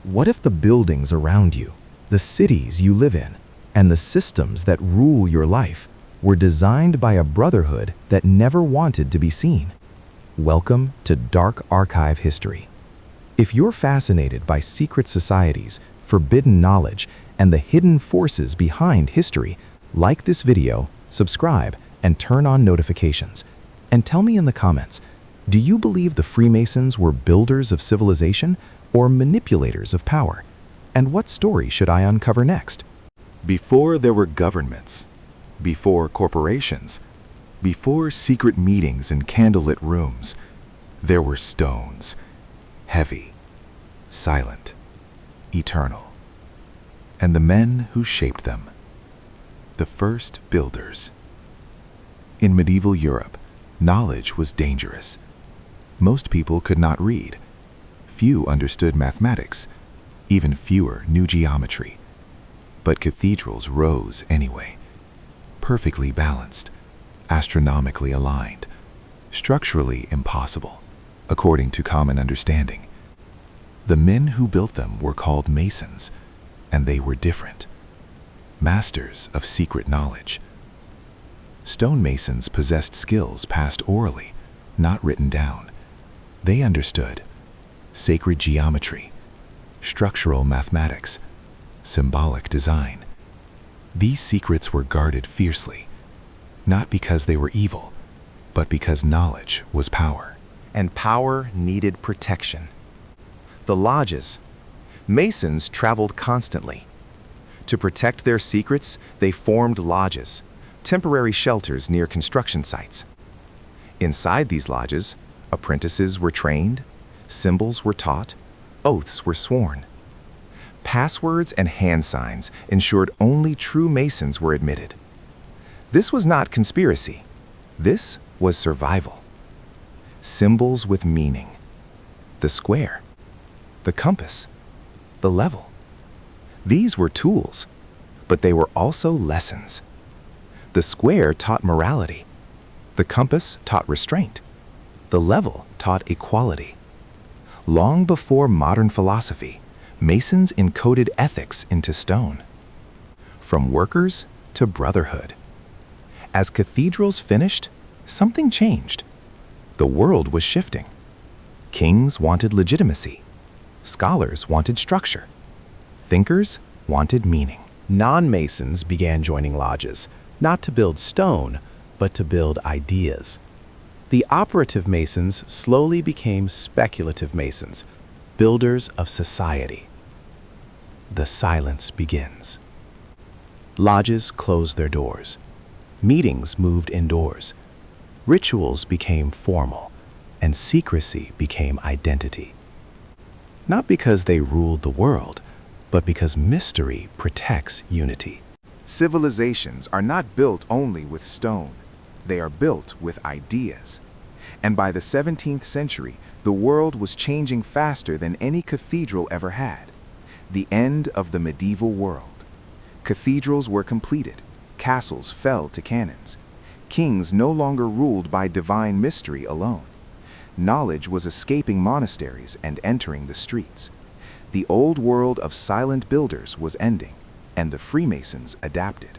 What if the buildings around you, the cities you live in, and the systems that rule your life were designed by a brotherhood that never wanted to be seen? Welcome to Dark Archive History. If you're fascinated by secret societies, forbidden knowledge, and the hidden forces behind history, like this video, subscribe, and turn on notifications. And tell me in the comments, do you believe the Freemasons were builders of civilization or manipulators of power? And what story should I uncover next? Before there were governments, before corporations, before secret meetings in candlelit rooms, there were stones, heavy, silent, eternal, and the men who shaped them, the first builders. In medieval Europe, knowledge was dangerous. Most people could not read. Few understood mathematics. Even fewer knew geometry. But cathedrals rose anyway, perfectly balanced, astronomically aligned, structurally impossible, according to common understanding. The men who built them were called Masons, and they were different. Masters of secret knowledge. Stonemasons possessed skills passed orally, not written down. They understood sacred geometry, structural mathematics, symbolic design. These secrets were guarded fiercely, not because they were evil, but because knowledge was power. And power needed protection. The lodges. Masons traveled constantly. To protect their secrets, they formed lodges, temporary shelters near construction sites. Inside these lodges, apprentices were trained, symbols were taught, oaths were sworn. Passwords and hand signs ensured only true Masons were admitted. This was not conspiracy. This was survival. Symbols with meaning. The square, the compass, the level. These were tools, but they were also lessons. The square taught morality. The compass taught restraint. The level taught equality. Long before modern philosophy, Masons encoded ethics into stone. From workers to brotherhood. As cathedrals finished, something changed. The world was shifting. Kings wanted legitimacy. Scholars wanted structure. Thinkers wanted meaning. Non-Masons began joining lodges, not to build stone, but to build ideas. The operative Masons slowly became speculative Masons, builders of society. The silence begins. Lodges closed their doors. Meetings moved indoors. Rituals became formal, and secrecy became identity. Not because they ruled the world, but because mystery protects unity. Civilizations are not built only with stone. They are built with ideas. And by the 17th century, the world was changing faster than any cathedral ever had. The end of the medieval world. Cathedrals were completed. Castles fell to cannons. Kings no longer ruled by divine mystery alone. Knowledge was escaping monasteries and entering the streets. The old world of silent builders was ending, and the Freemasons adapted.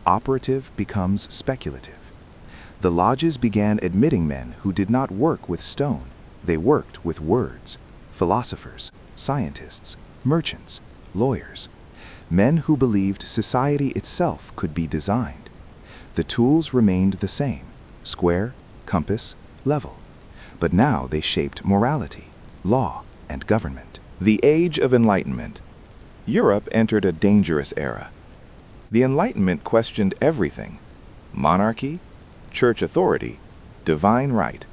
Operative becomes speculative. The lodges began admitting men who did not work with stone. They worked with words. Philosophers, scientists, merchants, lawyers. Men who believed society itself could be designed. The tools remained the same: square, compass, level. But now they shaped morality, law, and government. The Age of Enlightenment. Europe entered a dangerous era. The Enlightenment questioned everything: monarchy, church authority, divine right.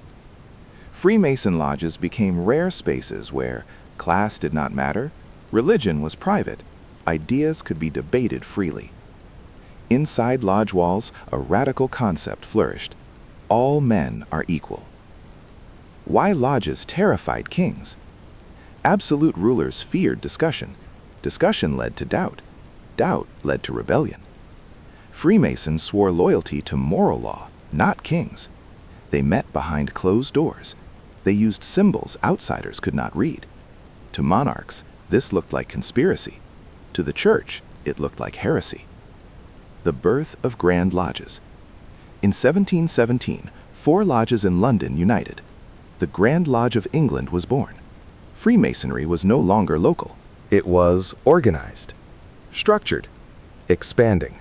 Freemason lodges became rare spaces where class did not matter, religion was private, ideas could be debated freely. Inside lodge walls, a radical concept flourished: all men are equal. Why lodges terrified kings? Absolute rulers feared discussion. Discussion led to doubt. Doubt led to rebellion. Freemasons swore loyalty to moral law, not kings. They met behind closed doors. They used symbols outsiders could not read. To monarchs, This looked like conspiracy. To the church, it looked like heresy. The birth of Grand Lodges. In 1717, 4 lodges in London united. The Grand Lodge of England was born. Freemasonry was no longer local. It was organized, structured, expanding.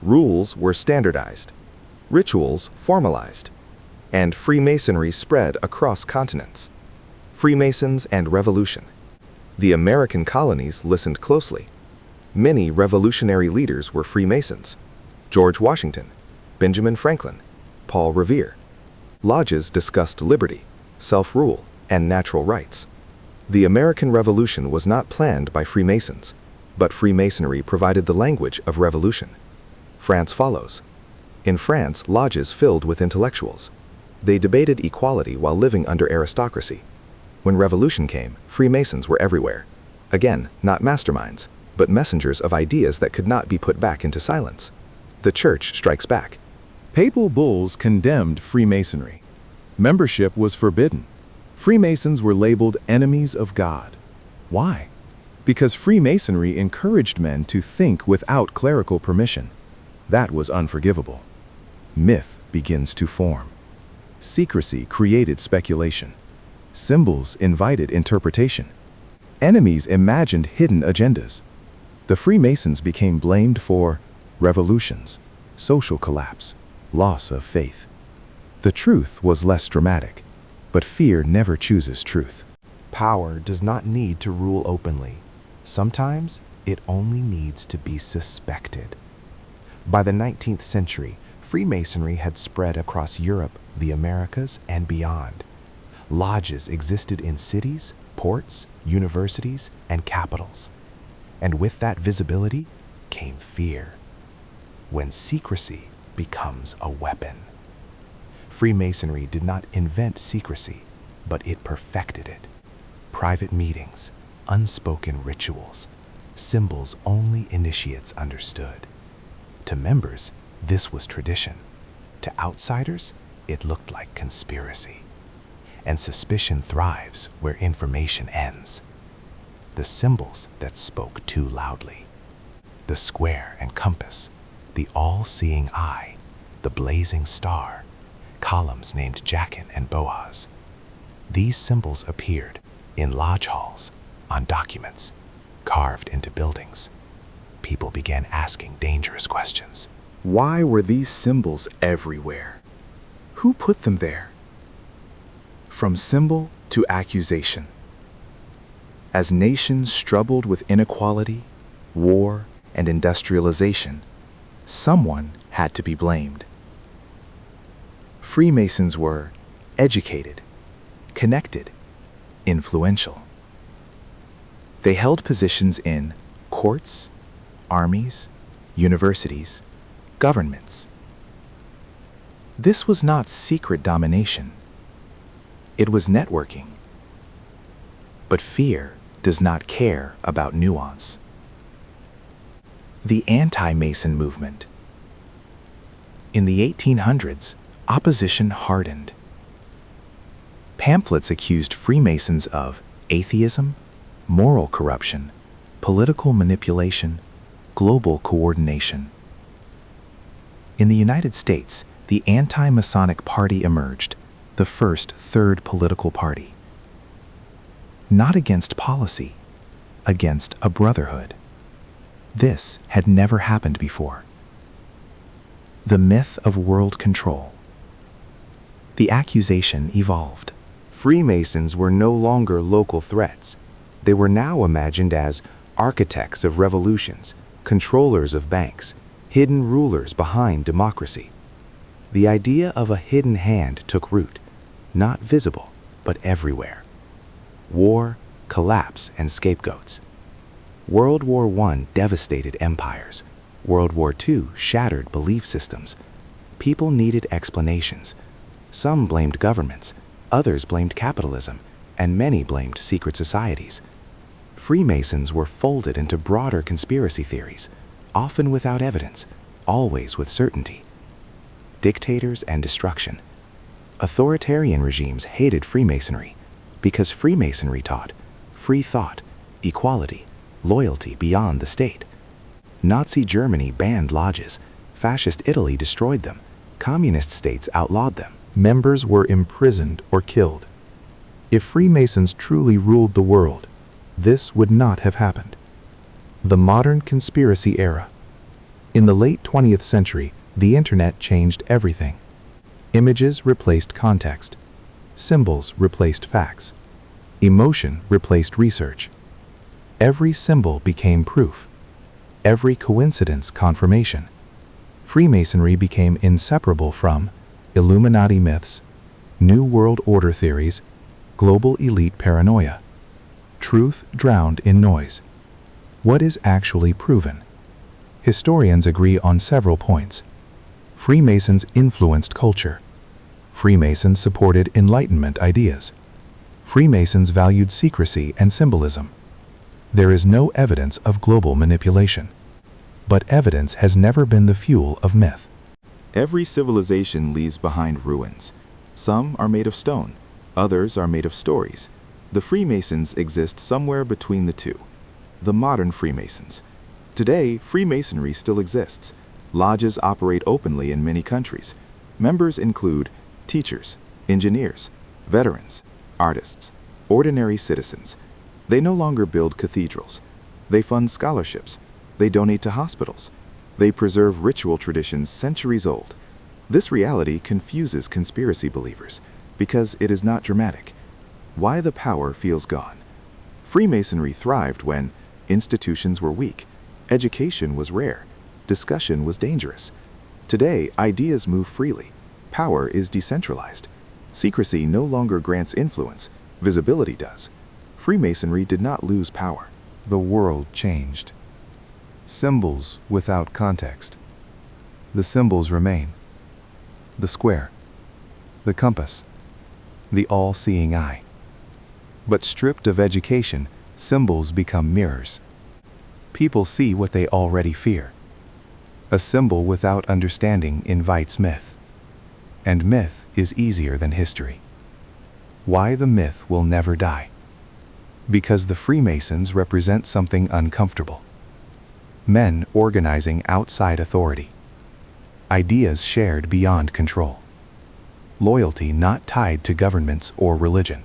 Rules were standardized, rituals formalized, and Freemasonry spread across continents. Freemasons and Revolution. The American colonies listened closely. Many revolutionary leaders were Freemasons. George Washington, Benjamin Franklin, Paul Revere. Lodges discussed liberty, self-rule, and natural rights. The American Revolution was not planned by Freemasons, but Freemasonry provided the language of revolution. France follows. In France, lodges filled with intellectuals. They debated equality while living under aristocracy. When revolution came, Freemasons were everywhere. Again, not masterminds, but messengers of ideas that could not be put back into silence. The church strikes back. Papal bulls condemned Freemasonry. Membership was forbidden. Freemasons were labeled enemies of God. Why? Because Freemasonry encouraged men to think without clerical permission. That was unforgivable. Myth begins to form. Secrecy created speculation. Symbols invited interpretation. Enemies imagined hidden agendas. The Freemasons became blamed for revolutions, social collapse, loss of faith. The truth was less dramatic, but fear never chooses truth. Power does not need to rule openly. Sometimes it only needs to be suspected. By the 19th century, Freemasonry had spread across Europe, the Americas, and beyond. Lodges existed in cities, ports, universities, and capitals. And with that visibility came fear. When secrecy becomes a weapon. Freemasonry did not invent secrecy, but it perfected it. Private meetings, unspoken rituals, symbols only initiates understood. To members, this was tradition. To outsiders, it looked like conspiracy. And suspicion thrives where information ends. The symbols that spoke too loudly. The square and compass, the all-seeing eye, the blazing star, columns named Jachin and Boaz. These symbols appeared in lodge halls, on documents, carved into buildings. People began asking dangerous questions. Why were these symbols everywhere? Who put them there? From symbol to accusation. As nations struggled with inequality, war, and industrialization, someone had to be blamed. Freemasons were educated, connected, influential. They held positions in courts, armies, universities, governments. This was not secret domination. It was networking. But fear does not care about nuance. The anti-Mason movement. In the 1800s, opposition hardened. Pamphlets accused Freemasons of atheism, moral corruption, political manipulation, global coordination. In the United States, the anti-Masonic Party emerged, the first third political party. Not against policy, against a brotherhood. This had never happened before. The myth of world control. The accusation evolved. Freemasons were no longer local threats. They were now imagined as architects of revolutions, controllers of banks, hidden rulers behind democracy. The idea of a hidden hand took root, not visible, but everywhere. War, collapse, and scapegoats. World War I devastated empires. World War II shattered belief systems. People needed explanations. Some blamed governments, others blamed capitalism, and many blamed secret societies. Freemasons were folded into broader conspiracy theories, often without evidence, always with certainty. Dictators and destruction. Authoritarian regimes hated Freemasonry because Freemasonry taught free thought, equality, loyalty beyond the state. Nazi Germany banned lodges. Fascist Italy destroyed them. Communist states outlawed them. Members were imprisoned or killed. If Freemasons truly ruled the world, this would not have happened. The modern conspiracy era. In the late 20th century, the internet changed everything. Images replaced context. Symbols replaced facts. Emotion replaced research. Every symbol became proof. Every coincidence confirmation. Freemasonry became inseparable from Illuminati myths, New World Order theories, global elite paranoia. Truth drowned in noise. What is actually proven? Historians agree on several points. Freemasons influenced culture. Freemasons supported Enlightenment ideas. Freemasons valued secrecy and symbolism. There is no evidence of global manipulation. But evidence has never been the fuel of myth. Every civilization leaves behind ruins. Some are made of stone, others are made of stories. The Freemasons exist somewhere between the two. The modern Freemasons. Today, Freemasonry still exists. Lodges operate openly in many countries. Members include teachers, engineers, veterans, artists, ordinary citizens. They no longer build cathedrals. They fund scholarships. They donate to hospitals. They preserve ritual traditions centuries old. This reality confuses conspiracy believers because it is not dramatic. Why the power feels gone. Freemasonry thrived when institutions were weak, education was rare, discussion was dangerous. Today, ideas move freely. Power is decentralized. Secrecy no longer grants influence, visibility does. Freemasonry did not lose power. The world changed. Symbols without context. The symbols remain. The square, the compass, the all-seeing eye. But stripped of education, symbols become mirrors. People see what they already fear. A symbol without understanding invites myth. And myth is easier than history. Why the myth will never die? Because the Freemasons represent something uncomfortable. Men organizing outside authority. Ideas shared beyond control. Loyalty not tied to governments or religion.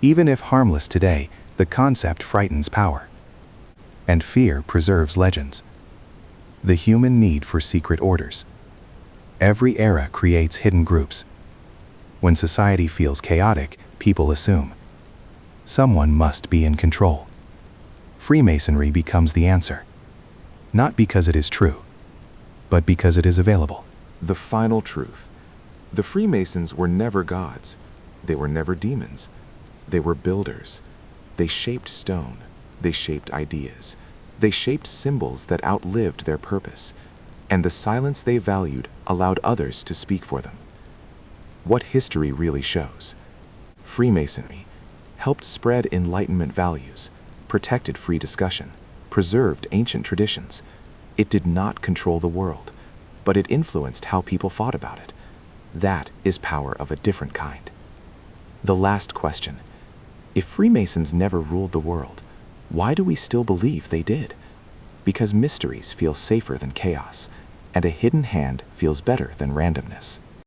Even if harmless today, the concept frightens power. And fear preserves legends. The human need for secret orders. Every era creates hidden groups. When society feels chaotic, people assume someone must be in control. Freemasonry becomes the answer. Not because it is true, but because it is available. The final truth. The Freemasons were never gods. They were never demons. They were builders. They shaped stone. They shaped ideas. They shaped symbols that outlived their purpose. And the silence they valued allowed others to speak for them. What history really shows. Freemasonry helped spread Enlightenment values, protected free discussion, preserved ancient traditions. It did not control the world, but it influenced how people thought about it. That is power of a different kind. The last question. If Freemasons never ruled the world, why do we still believe they did? Because mysteries feel safer than chaos, and a hidden hand feels better than randomness.